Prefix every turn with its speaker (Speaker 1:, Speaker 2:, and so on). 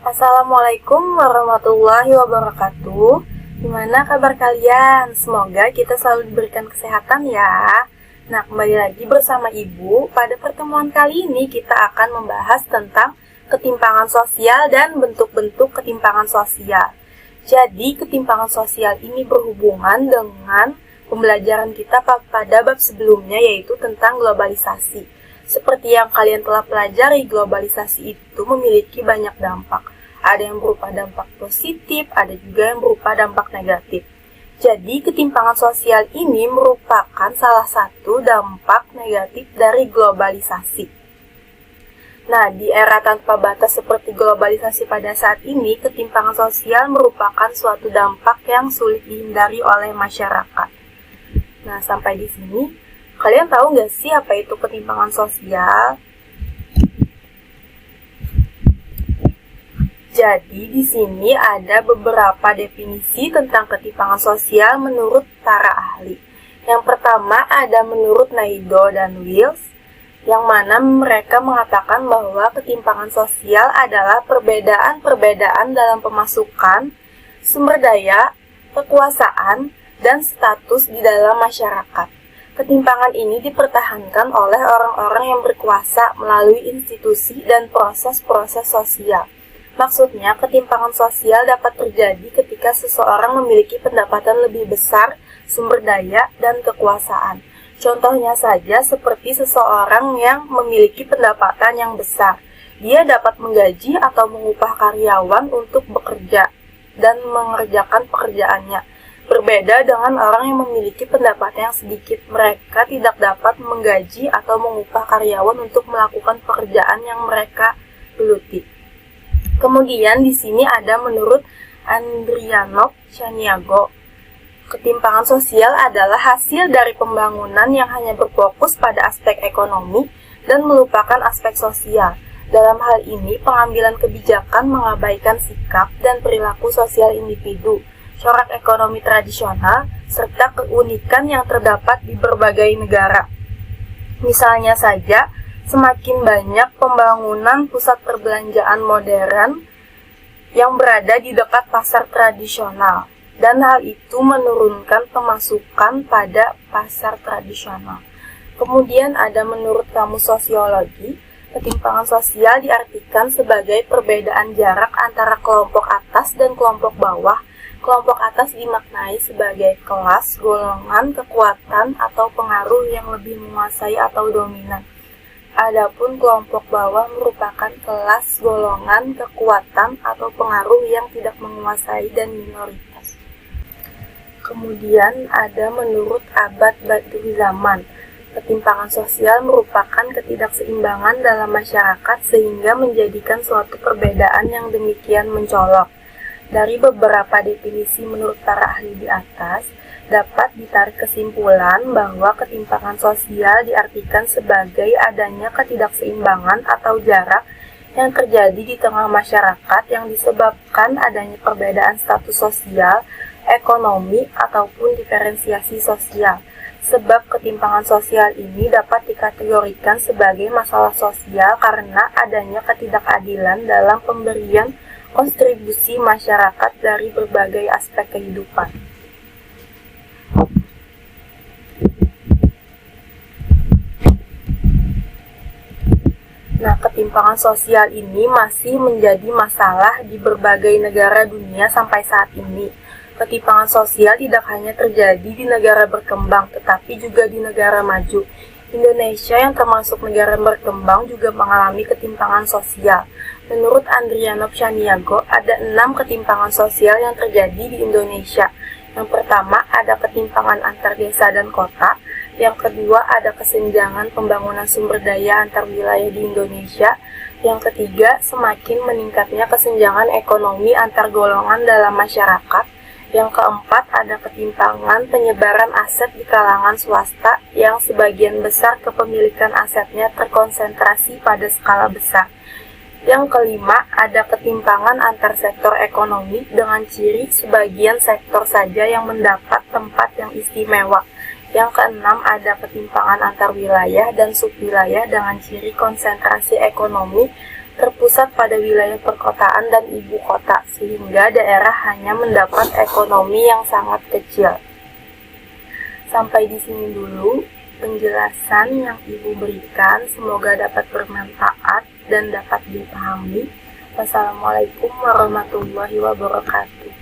Speaker 1: Assalamualaikum warahmatullahi wabarakatuh. Gimana kabar kalian? Semoga kita selalu diberikan kesehatan ya. Nah, kembali lagi bersama Ibu. Pada pertemuan kali ini kita akan membahas tentang ketimpangan sosial dan bentuk-bentuk ketimpangan sosial. Jadi, ketimpangan sosial ini berhubungan dengan pembelajaran kita pada bab sebelumnya, yaitu tentang globalisasi. Seperti yang kalian telah pelajari, globalisasi itu memiliki banyak dampak. Ada yang berupa dampak positif, ada juga yang berupa dampak negatif. Jadi, ketimpangan sosial ini merupakan salah satu dampak negatif dari globalisasi. Nah, di era tanpa batas seperti globalisasi pada saat ini, ketimpangan sosial merupakan suatu dampak yang sulit dihindari oleh masyarakat. Nah, sampai di sini, kalian tahu nggak sih apa itu ketimpangan sosial? Jadi di sini ada beberapa definisi tentang ketimpangan sosial menurut para ahli. Yang pertama ada menurut Naido dan Wills, yang mana mereka mengatakan bahwa ketimpangan sosial adalah perbedaan-perbedaan dalam pemasukan, sumber daya, kekuasaan, dan status di dalam masyarakat. Ketimpangan ini dipertahankan oleh orang-orang yang berkuasa melalui institusi dan proses-proses sosial. Maksudnya, ketimpangan sosial dapat terjadi ketika seseorang memiliki pendapatan lebih besar, sumber daya, dan kekuasaan. Contohnya saja seperti seseorang yang memiliki pendapatan yang besar. Dia dapat menggaji atau mengupah karyawan untuk bekerja dan mengerjakan pekerjaannya. Berbeda dengan orang yang memiliki pendapatan yang sedikit, mereka tidak dapat menggaji atau mengupah karyawan untuk melakukan pekerjaan yang mereka geluti. Kemudian di sini ada menurut Andrianov Chaniago, ketimpangan sosial adalah hasil dari pembangunan yang hanya berfokus pada aspek ekonomi dan melupakan aspek sosial. Dalam hal ini, pengambilan kebijakan mengabaikan sikap dan perilaku sosial individu, corak ekonomi tradisional, serta keunikan yang terdapat di berbagai negara. Misalnya saja, semakin banyak pembangunan pusat perbelanjaan modern yang berada di dekat pasar tradisional, dan hal itu menurunkan pemasukan pada pasar tradisional. Kemudian ada menurut Kamus Sosiologi, ketimpangan sosial diartikan sebagai perbedaan jarak antara kelompok atas dan kelompok bawah. Kelompok atas dimaknai sebagai kelas, golongan, kekuatan, atau pengaruh yang lebih menguasai atau dominan. Adapun kelompok bawah merupakan kelas, golongan, kekuatan, atau pengaruh yang tidak menguasai dan minoritas. Kemudian ada menurut Abad Badruzaman, ketimpangan sosial merupakan ketidakseimbangan dalam masyarakat sehingga menjadikan suatu perbedaan yang demikian mencolok. Dari beberapa definisi menurut para ahli di atas, dapat ditarik kesimpulan bahwa ketimpangan sosial diartikan sebagai adanya ketidakseimbangan atau jarak yang terjadi di tengah masyarakat yang disebabkan adanya perbedaan status sosial, ekonomi, ataupun diferensiasi sosial. Sebab ketimpangan sosial ini dapat dikategorikan sebagai masalah sosial karena adanya ketidakadilan dalam pemberian kontribusi masyarakat dari berbagai aspek kehidupan. Nah, ketimpangan sosial ini masih menjadi masalah di berbagai negara dunia sampai saat ini. Ketimpangan sosial tidak hanya terjadi di negara berkembang, tetapi juga di negara maju. Indonesia yang termasuk negara berkembang juga mengalami ketimpangan sosial. Menurut Andrianov Chaniago, ada 6 ketimpangan sosial yang terjadi di Indonesia. Yang pertama, ada ketimpangan antar desa dan kota. Yang kedua, ada kesenjangan pembangunan sumber daya antar wilayah di Indonesia. Yang ketiga, semakin meningkatnya kesenjangan ekonomi antar golongan dalam masyarakat. Yang keempat, ada ketimpangan penyebaran aset di kalangan swasta yang sebagian besar kepemilikan asetnya terkonsentrasi pada skala besar. Yang kelima, ada ketimpangan antar sektor ekonomi dengan ciri sebagian sektor saja yang mendapat tempat yang istimewa. Yang keenam, ada ketimpangan antar wilayah dan subwilayah dengan ciri konsentrasi ekonomi terpusat pada wilayah perkotaan dan ibu kota, sehingga daerah hanya mendapat ekonomi yang sangat kecil. Sampai di sini dulu penjelasan yang Ibu berikan, semoga dapat bermanfaat dan dapat dipahami. Wassalamualaikum warahmatullahi wabarakatuh.